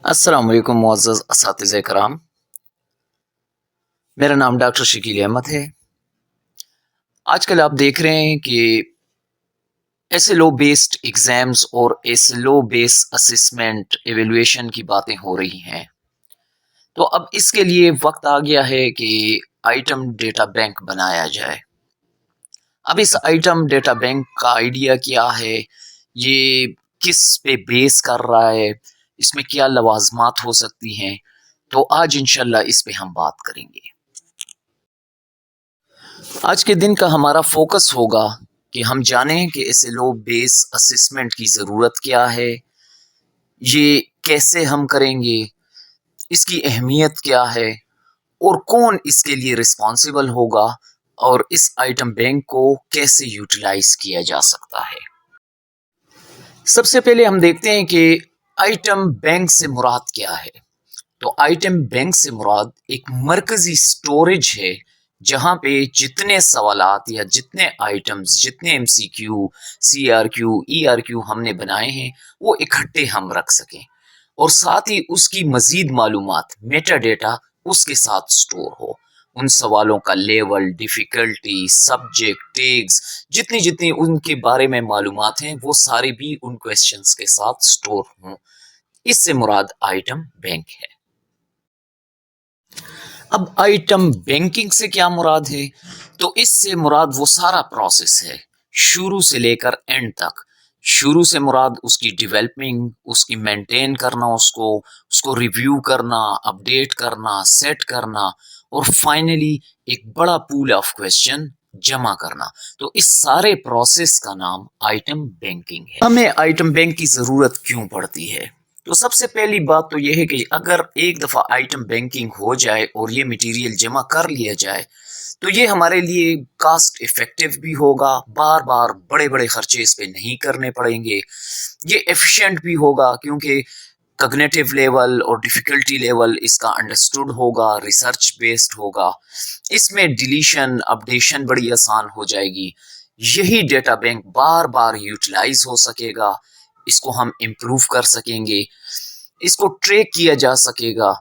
अस्सलाम वालेकुम मुअज़्ज़ज़ असातिज़े कराम। मेरा नाम डॉक्टर शकील अहमद है। आजकल आप देख रहे हैं कि एसएलओ बेस्ड एग्ज़ाम्स और एसएलओ बेस्ड असेसमेंट एवैल्यूएशन की बातें हो रही हैं। तो अब इसके लिए वक्त आ गया है कि आइटम डेटा बैंक बनाया जाए। अब इस आइटम डेटा बैंक का आइडिया क्या है? ये किस पे बेस कर रहा है? इसमें क्या लवाज़मात हो सकती हैं? तो आज इंशाल्लाह इस पे हम बात करेंगे। आज के दिन का हमारा फोकस होगा कि हम जानें कि एसएलओ बेस असेसमेंट की ज़रूरत क्या है, ये कैसे हम करेंगे, इसकी अहमियत क्या है और कौन इसके लिए रिस्पॉन्सिबल होगा और इस आइटम बैंक को कैसे यूटिलाइज किया जा सकता है। सबसे पहले हम देखते हैं कि आइटम बैंक से मुराद क्या है। तो आइटम बैंक से मुराद एक मरकजी स्टोरेज है जहां पे जितने सवालात या जितने आइटम्स, जितने एमसीक्यू, सीआरक्यू, ईआरक्यू हमने बनाए हैं वो इकट्ठे हम रख सकें और साथ ही उसकी मजीद मालूमात, मेटा डेटा उसके साथ स्टोर हो। उन सवालों का लेवल, डिफिकल्टी, सब्जेक्ट, टैग्स, जितनी जितनी उनके बारे में मालूमात हैं वो सारे भी उन क्वेश्चंस के साथ स्टोर हों। इससे मुराद आइटम बैंक है। अब आइटम बैंकिंग से क्या मुराद है? तो इससे मुराद वो सारा प्रोसेस है शुरू से लेकर एंड तक। शुरू से मुराद उसकी डेवलपिंग, उसकी मेंटेन करना, उसको उसको रिव्यू करना, अपडेट करना, सेट करना और फाइनली एक बड़ा पूल ऑफ क्वेश्चन जमा करना। तो इस सारे प्रोसेस का नाम आइटम बैंकिंग है। हमें आइटम बैंक की जरूरत क्यों पड़ती है? तो सबसे पहली बात तो यह है कि अगर एक दफ़ा आइटम बैंकिंग हो जाए और ये मटेरियल जमा कर लिया जाए तो ये हमारे लिए कास्ट इफेक्टिव भी होगा, बार बार बड़े बड़े खर्चे इस पे नहीं करने पड़ेंगे। ये एफिशिएंट भी होगा क्योंकि कॉग्निटिव लेवल और डिफिकल्टी लेवल इसका अंडरस्टूड होगा, रिसर्च बेस्ड होगा। इसमें डिलीशन अपडेशन बड़ी आसान हो जाएगी। यही डेटा बैंक बार बार यूटिलाइज हो सकेगा, इसको हम इम्प्रूव कर सकेंगे, इसको ट्रैक किया जा सकेगा।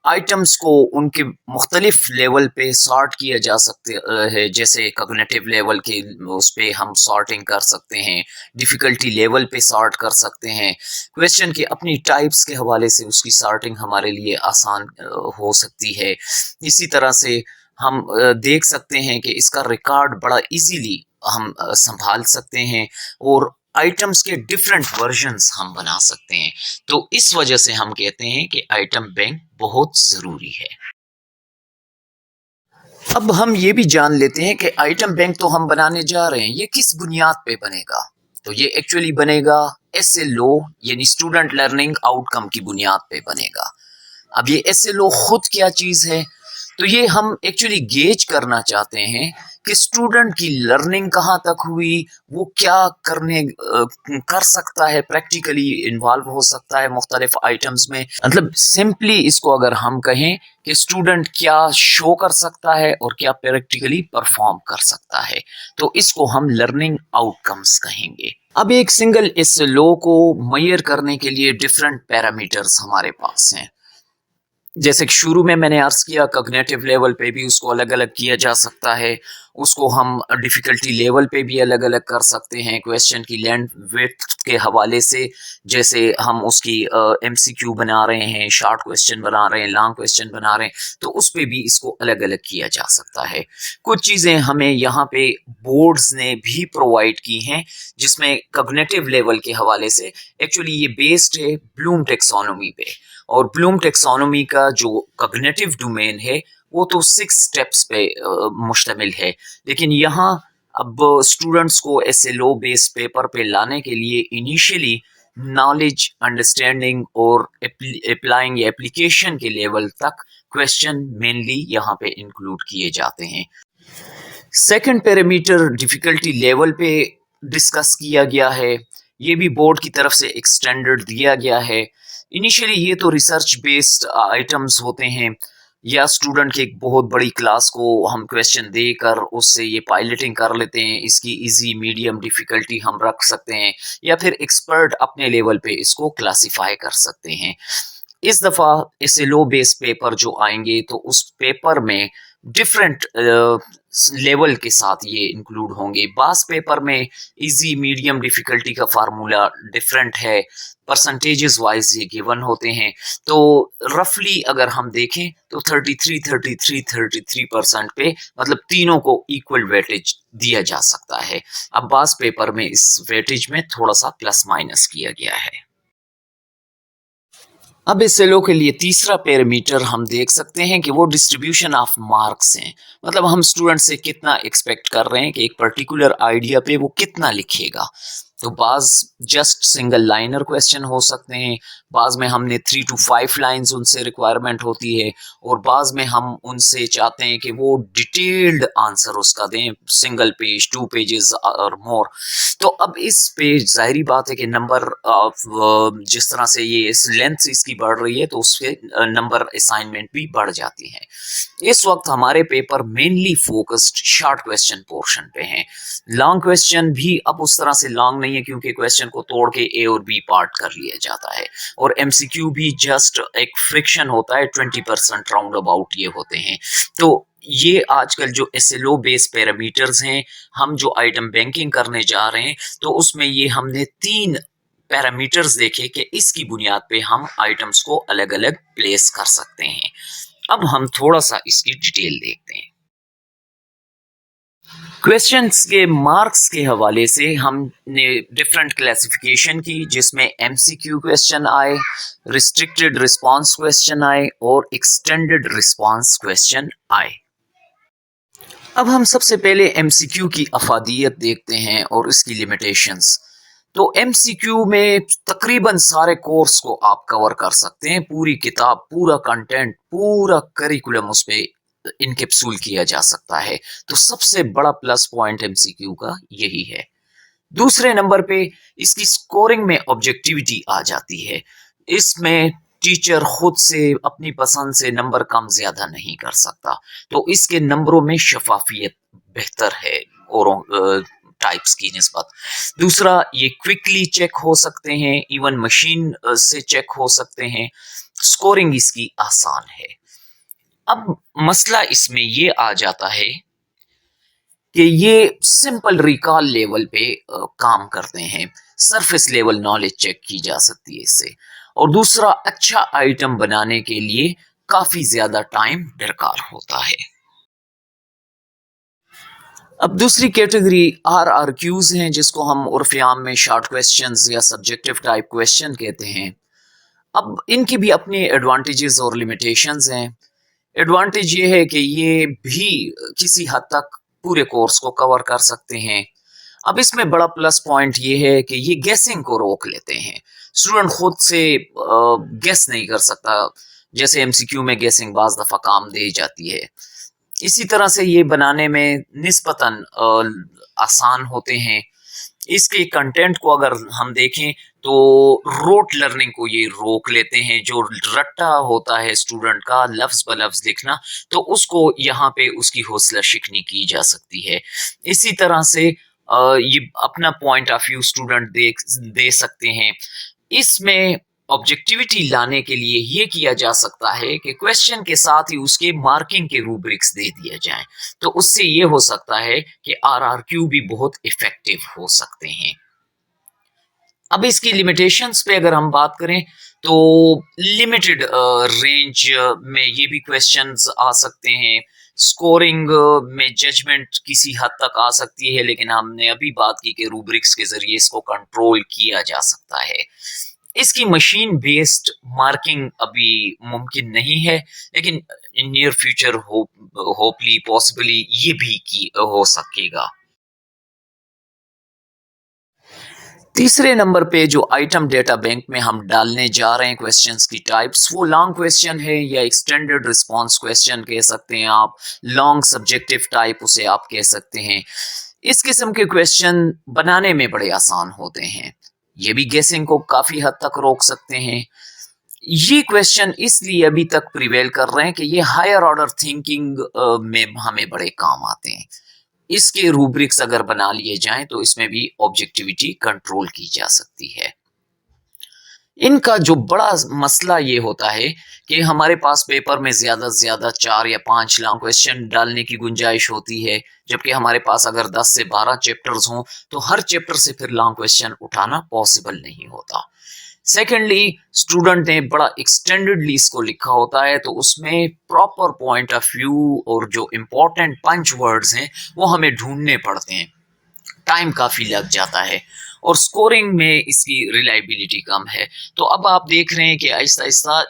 आइटम्स को उनके मुख्तलिफ लेवल पे सॉर्ट किया जा सकते है, जैसे कॉग्निटिव लेवल के उस पे हम सॉर्टिंग कर सकते हैं, डिफ़िकल्टी लेवल पे सॉर्ट कर सकते हैं, क्वेश्चन के अपनी टाइप्स के हवाले से उसकी सॉर्टिंग हमारे लिए आसान हो सकती है। इसी तरह से हम देख सकते हैं कि इसका रिकॉर्ड बड़ा इजीली हम संभाल सकते हैं और आइटम्स के डिफरेंट वर्जन्स हम बना सकते हैं। तो इस वजह से हम कहते हैं कि आइटम बैंक बहुत जरूरी है। अब हम ये भी जान लेते हैं कि आइटम बैंक तो हम बनाने जा रहे हैं, ये किस बुनियाद पे बनेगा? तो ये एक्चुअली बनेगा एसएलओ यानी स्टूडेंट लर्निंग आउटकम की बुनियाद पे बनेगा। अब ये एसएलओ खुद क्या चीज है? तो ये हम एक्चुअली गेज करना चाहते हैं कि स्टूडेंट की लर्निंग कहाँ तक हुई, वो क्या कर सकता है, प्रैक्टिकली इन्वॉल्व हो सकता है मुख्तलिफ आइटम्स में। मतलब सिंपली इसको अगर हम कहें कि स्टूडेंट क्या शो कर सकता है और क्या प्रैक्टिकली परफॉर्म कर सकता है, तो इसको हम लर्निंग आउटकम्स कहेंगे। अब एक सिंगल इस लो को मेजर करने के लिए डिफरेंट पैरामीटर्स हमारे पास हैं। जैसे कि शुरू में मैंने अर्ज किया, कॉग्निटिव लेवल पे भी उसको अलग अलग किया जा सकता है, उसको हम डिफ़िकल्टी लेवल पे भी अलग अलग कर सकते हैं क्वेश्चन की लेंथ विड्थ के हवाले से। जैसे हम उसकी एमसीक्यू बना रहे हैं, शॉर्ट क्वेश्चन बना रहे हैं, लॉन्ग क्वेश्चन बना रहे हैं, तो उस पर भी इसको अलग अलग किया जा सकता है। कुछ चीज़ें हमें यहाँ पे बोर्ड्स ने भी प्रोवाइड की हैं जिसमें कॉग्निटिव लेवल के हवाले से एक्चुअली ये बेस्ड है ब्लूम टेक्सोनोमी पे। और ब्लूम टेक्सोनोमी का जो कॉग्निटिव डोमेन है वो तो 6 स्टेप्स पे मुश्तमिल है, लेकिन यहाँ अब स्टूडेंट्स को ऐसे लो बेस पेपर पे लाने के लिए इनिशियली नॉलेज, अंडरस्टैंडिंग और अप्लाइंग एप्लीकेशन के लेवल तक क्वेश्चन मेनली यहाँ पे इंक्लूड किए जाते हैं। सेकंड पैरामीटर डिफिकल्टी लेवल पे डिस्कस किया गया है, ये भी बोर्ड की तरफ से एक स्टैंडर्ड दिया गया है। इनिशियली ये तो रिसर्च बेस्ड आइटम्स होते हैं, या स्टूडेंट की एक बहुत बड़ी क्लास को हम क्वेश्चन देकर उससे ये पायलटिंग कर लेते हैं, इसकी इजी मीडियम डिफिकल्टी हम रख सकते हैं, या फिर एक्सपर्ट अपने लेवल पे इसको क्लासिफाई कर सकते हैं। इस दफ़ा एसएलओ बेस्ड पेपर जो आएंगे तो उस पेपर में डिफरेंट लेवल के साथ ये इंक्लूड होंगे। बास पेपर में इजी मीडियम डिफ़िकल्टी का फार्मूला डिफरेंट है, परसेंटेजेस वाइज ये गिवन होते हैं। तो रफली अगर हम देखें तो 33 पे मतलब तीनों को इक्वल वेटेज दिया जा सकता है। अब बास पेपर में इस वेटेज में थोड़ा सा प्लस माइनस किया गया है। अब इस सेलो के लिए तीसरा पैरामीटर हम देख सकते हैं कि वो डिस्ट्रीब्यूशन ऑफ मार्क्स हैं। मतलब हम स्टूडेंट से कितना एक्सपेक्ट कर रहे हैं कि एक पर्टिकुलर आइडिया पे वो कितना लिखेगा। तो बाज जस्ट सिंगल लाइनर क्वेश्चन हो सकते हैं, बाज में हमने 3 to 5 लाइंस उनसे रिक्वायरमेंट होती है, और बाज में हम उनसे चाहते हैं कि वो डिटेल्ड आंसर उसका दें, सिंगल पेज 2 पेजेस और मोर। तो अब इस पे जाहिर बात है कि नंबर जिस तरह से ये इस लेंथ इसकी बढ़ रही है तो उसके नंबर असाइनमेंट भी बढ़ जाती हैं। इस वक्त हमारे paper mainly focused short question portion पे हैं। लॉन्ग क्वेश्चन भी अब उस तरह से लॉन्ग नहीं है क्योंकि क्वेश्चन को तोड़ के ए और बी पार्ट कर लिया जाता है, और एमसीक्यू भी जस्ट एक फ्रिक्शन होता है, 20% राउंड अबाउट ये होते हैं। तो ये आजकल जो एसएलओ बेस पैरामीटर्स हैं, हम जो आइटम बैंकिंग करने जा रहे हैं तो उसमें ये हमने 3 पैरामीटर्स देखे कि इसकी बुनियाद पे हम आइटम्स को अलग अलग प्लेस कर सकते हैं। अब हम थोड़ा सा इसकी डिटेल देखते हैं। क्वेश्चंस के मार्क्स के हवाले से हमने डिफरेंट क्लासिफिकेशन की, जिसमें एमसीक्यू क्वेश्चन आए, रिस्ट्रिक्टेड रिस्पांस क्वेश्चन आए और एक्सटेंडेड रिस्पांस क्वेश्चन आए। अब हम सबसे पहले एमसीक्यू की अफादियत देखते हैं और इसकी लिमिटेशंस। तो एमसीक्यू में तकरीबन सारे कोर्स को आप कवर कर सकते हैं, पूरी किताब, पूरा कंटेंट, पूरा करिकुलम उस पे इनकेप्सूल किया जा सकता है। तो सबसे बड़ा प्लस पॉइंट एमसीक्यू का यही है। दूसरे नंबर पे इसकी स्कोरिंग में ऑब्जेक्टिविटी आ जाती है। इसमें टीचर खुद से अपनी पसंद से नंबर कम ज्यादा नहीं कर सकता, तो इसके नंबरों में शफाफियत बेहतर है और टाइप्स की निस्बत। दूसरा, ये क्विकली चेक हो सकते हैं, इवन मशीन से चेक हो सकते हैं। स्कोरिंग इसकी आसान है। अब मसला इसमें ये आ जाता है कि ये सिंपल रिकॉल लेवल पे काम करते हैं, सरफेस लेवल नॉलेज चेक की जा सकती है इससे। और दूसरा, अच्छा आइटम बनाने के लिए काफी ज्यादा टाइम दरकार होता है। अब दूसरी कैटेगरी RRQs हैं, जिसको हम उर्फ आम में शॉर्ट क्वेश्चंस या सब्जेक्टिव टाइप क्वेश्चन कहते हैं। अब इनकी भी अपनी एडवांटेजेस और लिमिटेशंस हैं। एडवांटेज ये है कि ये भी किसी हद तक पूरे कोर्स को कवर कर सकते हैं। अब इसमें बड़ा प्लस पॉइंट ये है कि ये गेसिंग को रोक लेते हैं। स्टूडेंट खुद से गेस नहीं कर सकता, जैसे एमसीक्यू में गेसिंग बाज दफा काम दे जाती है। इसी तरह से ये बनाने में निस्बतन आसान होते हैं। इसके कंटेंट को अगर हम देखें तो रोट लर्निंग को ये रोक लेते हैं। जो रट्टा होता है स्टूडेंट का लफ्ज ब लफ्ज लिखना, तो उसको यहाँ पे उसकी हौसला शिकनी की जा सकती है। इसी तरह से ये अपना point of view student they सकते हैं। इसमें ऑब्जेक्टिविटी लाने के लिए ये किया जा सकता है कि क्वेश्चन के साथ ही उसके मार्किंग के रूब्रिक्स दे दिए जाएं, तो उससे ये हो सकता है कि RRQ भी बहुत इफेक्टिव हो सकते हैं। अब इसकी लिमिटेशंस पे अगर हम बात करें तो लिमिटेड रेंज में ये भी क्वेश्चंस आ सकते हैं। स्कोरिंग में जजमेंट किसी हद तक आ सकती है, लेकिन हमने अभी बात की कि रूब्रिक्स के जरिए इसको कंट्रोल किया जा सकता है। इसकी मशीन बेस्ड मार्किंग अभी मुमकिन नहीं है, लेकिन इन नियर फ्यूचर होपली पॉसिबली ये भी की हो सकेगा। तीसरे नंबर पे जो आइटम डेटा बैंक में हम डालने जा रहे हैं क्वेश्चंस की टाइप्स, वो लॉन्ग क्वेश्चन है या एक्सटेंडेड रिस्पांस क्वेश्चन कह सकते हैं आप, लॉन्ग सब्जेक्टिव टाइप उसे आप कह सकते हैं। इस किस्म के क्वेश्चन बनाने में बड़े आसान होते हैं, ये भी गेसिंग को काफी हद तक रोक सकते हैं। ये क्वेश्चन इसलिए अभी तक प्रिवेल कर रहे हैं कि ये हायर ऑर्डर थिंकिंग में हमें बड़े काम आते हैं। इसके रूब्रिक्स अगर बना लिए जाएं तो इसमें भी ऑब्जेक्टिविटी कंट्रोल की जा सकती है। इनका जो बड़ा मसला ये होता है कि हमारे पास पेपर में ज़्यादा से ज़्यादा 4 या 5 लॉन्ग क्वेश्चन डालने की गुंजाइश होती है, जबकि हमारे पास अगर 10 से 12 चैप्टर्स हों, तो हर चैप्टर से फिर लॉन्ग क्वेश्चन उठाना पॉसिबल नहीं होता। सेकेंडली, स्टूडेंट ने बड़ा एक्सटेंडेडली इसको लिखा होता है, तो उसमें प्रॉपर पॉइंट ऑफ व्यू और जो इम्पोर्टेंट पंच वर्ड्स हैं, वो हमें ढूंढने पड़ते हैं। टाइम काफ़ी लग जाता है और स्कोरिंग में इसकी रिलायबिलिटी कम है। तो अब आप देख रहे हैं कि आहिस्ता आहिस्ता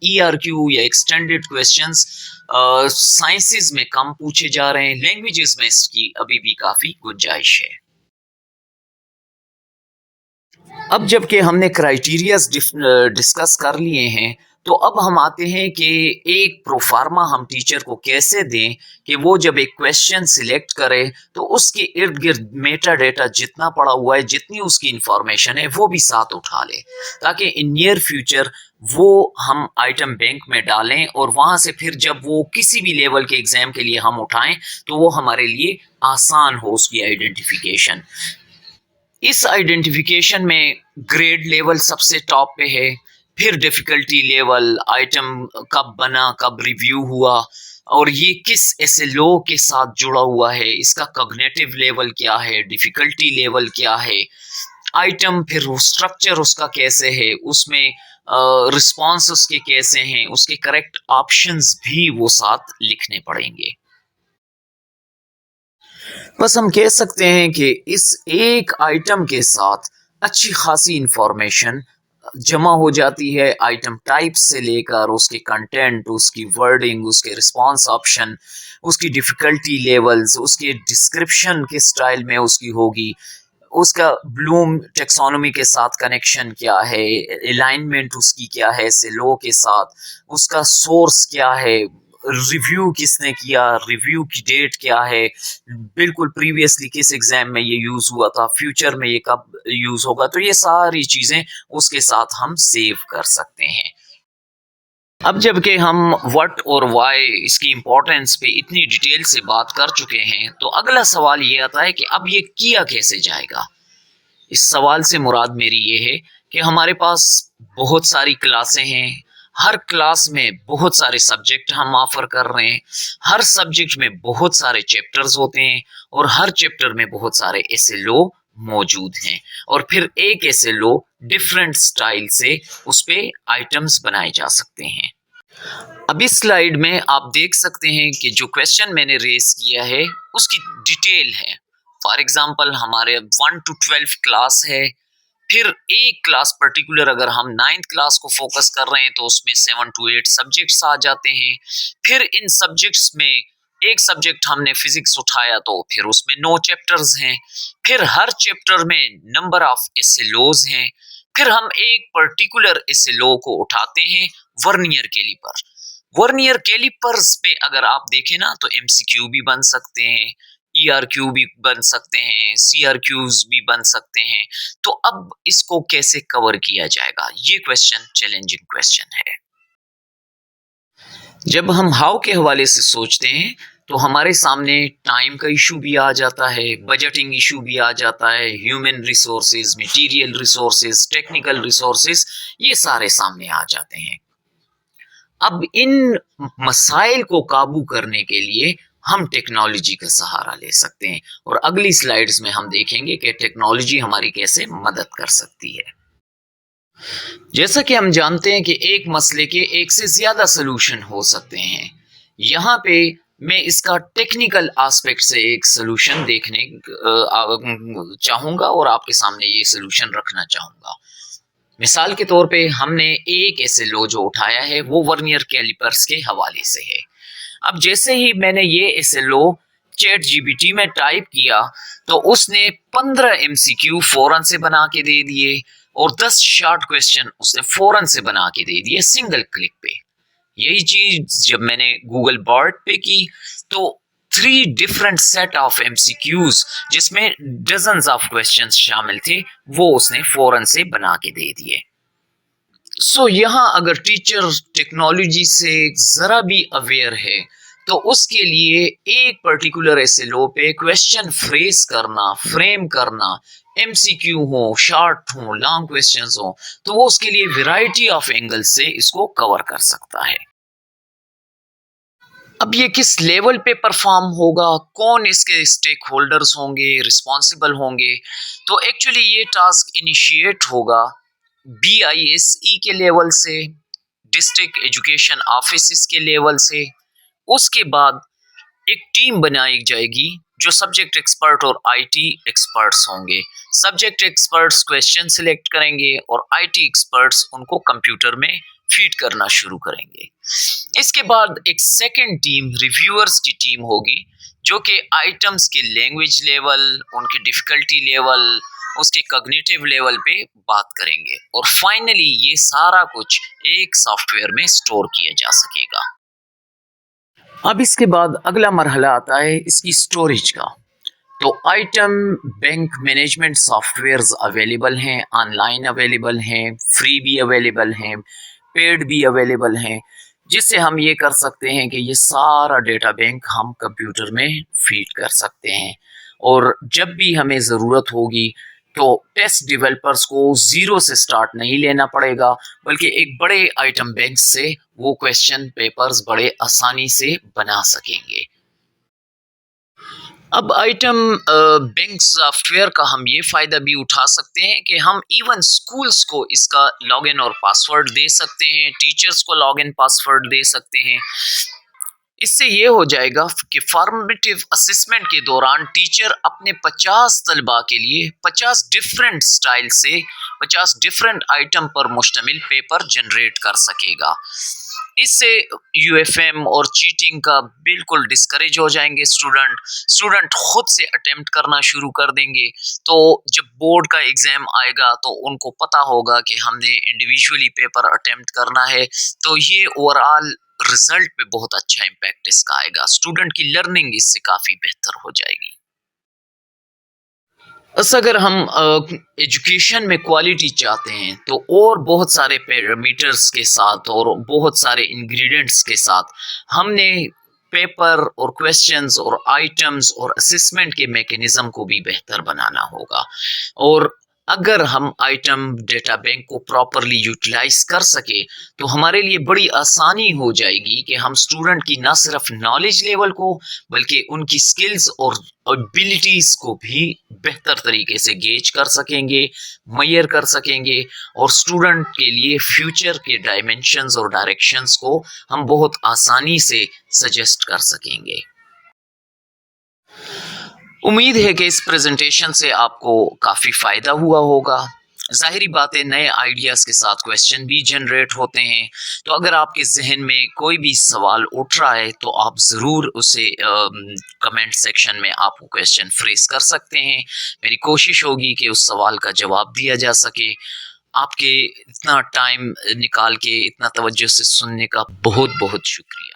ERQ या एक्सटेंडेड क्वेश्चंस साइंसेज में कम पूछे जा रहे हैं, लैंग्वेजेस में इसकी अभी भी काफ़ी गुंजाइश है। अब जबकि हमने क्राइटेरियाज डिस्कस कर लिए हैं, तो अब हम आते हैं कि एक प्रोफार्मा हम टीचर को कैसे दें कि वो जब एक क्वेश्चन सिलेक्ट करे तो उसके इर्द गिर्द मेटा डेटा जितना पड़ा हुआ है, जितनी उसकी इंफॉर्मेशन है, वो भी साथ उठा ले, ताकि इन नियर फ्यूचर वो हम आइटम बैंक में डालें और वहाँ से फिर जब वो किसी भी लेवल के एग्जाम के लिए हम उठाएं तो वो हमारे लिए आसान हो उसकी आइडेंटिफिकेशन। इस आइडेंटिफिकेशन में ग्रेड लेवल सबसे टॉप पे है, फिर डिफिकल्टी लेवल, आइटम कब बना, कब रिव्यू हुआ और ये किस एसएलओ के साथ जुड़ा हुआ है, इसका कॉग्निटिव लेवल क्या है, डिफिकल्टी लेवल क्या है, आइटम फिर स्ट्रक्चर उसका कैसे है, उसमें रिस्पॉन्स उसके कैसे हैं, उसके करेक्ट ऑप्शंस भी वो साथ लिखने पड़ेंगे। बस हम कह सकते हैं कि इस एक आइटम के साथ अच्छी खासी इंफॉर्मेशन जमा हो जाती है, आइटम टाइप से लेकर उसके कंटेंट, उसकी वर्डिंग, उसके रिस्पॉन्स ऑप्शन, उसकी डिफ़िकल्टी लेवल्स, उसके डिस्क्रिप्शन के स्टाइल में उसकी होगी, उसका ब्लूम टेक्सोनोमी के साथ कनेक्शन क्या है, अलाइनमेंट उसकी क्या है सेलो के साथ, उसका सोर्स क्या है, रिव्यू किसने किया, रिव्यू की डेट क्या है, बिल्कुल प्रीवियसली किस एग्जाम में ये यूज हुआ था, फ्यूचर में ये कब यूज होगा, तो ये सारी चीजें उसके साथ हम सेव कर सकते हैं। अब जबकि हम व्हाट और व्हाई, इसकी इंपॉर्टेंस पे इतनी डिटेल से बात कर चुके हैं, तो अगला सवाल ये आता है कि अब ये किया कैसे जाएगा। इस सवाल से मुराद मेरी ये है कि हमारे पास बहुत सारी क्लासें हैं, हर क्लास में बहुत सारे सब्जेक्ट हम ऑफर कर रहे हैं, हर सब्जेक्ट में बहुत सारे चैप्टर्स होते हैं और हर चैप्टर में बहुत सारे एसएलओ मौजूद हैं और फिर एक एसएलओ डिफरेंट स्टाइल से उस पे आइटम्स बनाए जा सकते हैं। अब इस स्लाइड में आप देख सकते हैं कि जो क्वेश्चन मैंने रेस किया है उसकी डिटेल है। फॉर एग्जांपल हमारे 1 to 12 क्लास है, फिर एक क्लास पर्टिकुलर अगर हम 9th क्लास को फोकस कर रहे हैं तो उसमें 7 to 8 सब्जेक्ट्स आ जाते हैं। फिर इन सब्जेक्ट्स में एक सब्जेक्ट हमने फिजिक्स उठाया तो फिर उसमें 9 चैप्टर्स हैं, फिर हर चैप्टर में नंबर ऑफ एसएलओज हैं, फिर हम एक पर्टिकुलर एसएलओ को उठाते हैं वर्नियर कैलिपर। वर्नियर कैलिपर्स पे अगर आप देखें ना तो एमसीक्यू भी बन सकते हैं, ERQ भी बन सकते हैं, CRQs भी बन सकते हैं। तो अब इसको कैसे कवर किया जाएगा, ये क्वेश्चन चैलेंजिंग क्वेश्चन है। जब हम हाउ के हवाले से सोचते हैं तो हमारे सामने टाइम का इशू भी आ जाता है, बजटिंग इशू भी आ जाता है, human resources, material resources, technical resources, ये सारे सामने आ जाते हैं। अब इन मसाइल को काबू करने के लिए हम टेक्नोलॉजी का सहारा ले सकते हैं और अगली स्लाइड्स में हम देखेंगे कि टेक्नोलॉजी हमारी कैसे मदद कर सकती है। जैसा कि हम जानते हैं कि एक मसले के एक से ज्यादा सलूशन हो सकते हैं। यहाँ पे मैं इसका टेक्निकल एस्पेक्ट से एक सलूशन देखने चाहूंगा और आपके सामने ये सलूशन रखना चाहूंगा। मिसाल के तौर पे हमने एक एसएलओ जो उठाया है वो वर्नियर कैलिपर्स के हवाले से है। अब जैसे ही मैंने ये एसएलओ चैट जीपीटी में टाइप किया तो उसने 15 एमसीक्यू फौरन से बना के दे दिए और 10 शॉर्ट क्वेश्चन उसने फौरन से बना के दे दिए सिंगल क्लिक पे। यही चीज जब मैंने गूगल बार्ड पे की तो 3 डिफरेंट सेट ऑफ एमसीक्यूज जिसमें डजन्स ऑफ क्वेश्चंस शामिल थे वो उसने फौरन से बना के दे दिए। सो यहाँ अगर टीचर टेक्नोलॉजी से जरा भी अवेयर है तो उसके लिए एक पर्टिकुलर एसएलओ पे क्वेश्चन फ्रेज करना, फ्रेम करना, एमसीक्यू हो, शॉर्ट हो, लॉन्ग क्वेश्चंस हो, तो वो उसके लिए वैरायटी ऑफ एंगल से इसको कवर कर सकता है। अब ये किस लेवल पे परफॉर्म होगा, कौन इसके स्टेक होल्डर्स होंगे, रिस्पॉन्सिबल होंगे, तो एक्चुअली ये टास्क इनिशिएट होगा BISE के लेवल से, डिस्ट्रिक्ट एजुकेशन ऑफिस के लेवल से। उसके बाद एक टीम बनाई जाएगी जो सब्जेक्ट एक्सपर्ट और आईटी एक्सपर्ट्स होंगे। सब्जेक्ट एक्सपर्ट्स क्वेश्चन सिलेक्ट करेंगे और आईटी एक्सपर्ट्स उनको कंप्यूटर में फीड करना शुरू करेंगे। इसके बाद एक सेकंड टीम रिव्यूअर्स की टीम होगी जो कि आइटम्स के लैंग्वेज लेवल, उनके डिफिकल्टी लेवल, उसके कॉग्निटिव लेवल पे बात करेंगे और फाइनली ये सारा कुछ एक सॉफ्टवेयर में स्टोर किया जा सकेगा। अब इसके बाद अगला मरहला आता है इसकी स्टोरेज का। तो item bank management softwares available हैं, ऑनलाइन अवेलेबल हैं, फ्री भी अवेलेबल हैं, पेड भी अवेलेबल हैं, जिससे हम ये कर सकते हैं कि ये सारा डेटा बैंक हम कंप्यूटर में फीड कर सकते हैं और जब भी हमें ज़रूरत होगी तो टेस्ट डेवलपर्स को ज़ीरो से स्टार्ट नहीं लेना पड़ेगा, बल्कि एक बड़े आइटम बैंक से वो क्वेश्चन पेपर्स बड़े आसानी से बना सकेंगे। अब आइटम बैंक सॉफ्टवेयर का हम ये फ़ायदा भी उठा सकते हैं कि हम इवन स्कूल्स को इसका लॉगिन और पासवर्ड दे सकते हैं, टीचर्स को लॉगिन पासवर्ड दे सकते हैं। इससे ये हो जाएगा कि फॉर्मेटिव असेसमेंट के दौरान टीचर अपने 50 तलबा के लिए 50 डिफरेंट स्टाइल से 50 डिफरेंट आइटम पर मुश्तमिल पेपर जनरेट कर सकेगा। इससे यूएफएम और चीटिंग का बिल्कुल डिस्करेज हो जाएंगे स्टूडेंट खुद से अटेम्प्ट करना शुरू कर देंगे। तो जब बोर्ड का एग्जाम आएगा तो उनको पता होगा कि हमने इंडिविजुअली पेपर अटेम्प्ट करना है। तो ये ओवरऑल रिजल्ट पे बहुत अच्छा इम्पैक्ट इसका आएगा, स्टूडेंट की लर्निंग इससे काफ़ी बेहतर हो जाएगी। बस अगर हम एजुकेशन में क्वालिटी चाहते हैं तो और बहुत सारे पैरामीटर्स के साथ और बहुत सारे इंग्रेडिएंट्स के साथ हमने पेपर और क्वेश्चंस और आइटम्स और असेसमेंट के मैकेनिज्म को भी बेहतर बनाना होगा। और अगर हम आइटम डेटा बैंक को प्रॉपरली यूटिलाइज कर सके तो हमारे लिए बड़ी आसानी हो जाएगी कि हम स्टूडेंट की ना सिर्फ नॉलेज लेवल को बल्कि उनकी स्किल्स और एबिलिटीज को भी बेहतर तरीके से गेज कर सकेंगे, मेजर कर सकेंगे और स्टूडेंट के लिए फ्यूचर के डायमेंशंस और डायरेक्शंस को हम बहुत आसानी से सजेस्ट कर सकेंगे। उम्मीद है कि इस प्रेजेंटेशन से आपको काफ़ी फ़ायदा हुआ होगा। ज़ाहिरी बात है नए आइडियाज़ के साथ क्वेश्चन भी जनरेट होते हैं, तो अगर आपके जहन में कोई भी सवाल उठ रहा है तो आप ज़रूर उसे कमेंट सेक्शन में आप वो क्वेश्चन फ्रेज कर सकते हैं। मेरी कोशिश होगी कि उस सवाल का जवाब दिया जा सके। आपके इतना टाइम निकाल के इतना तवज्जो से सुनने का बहुत बहुत शुक्रिया।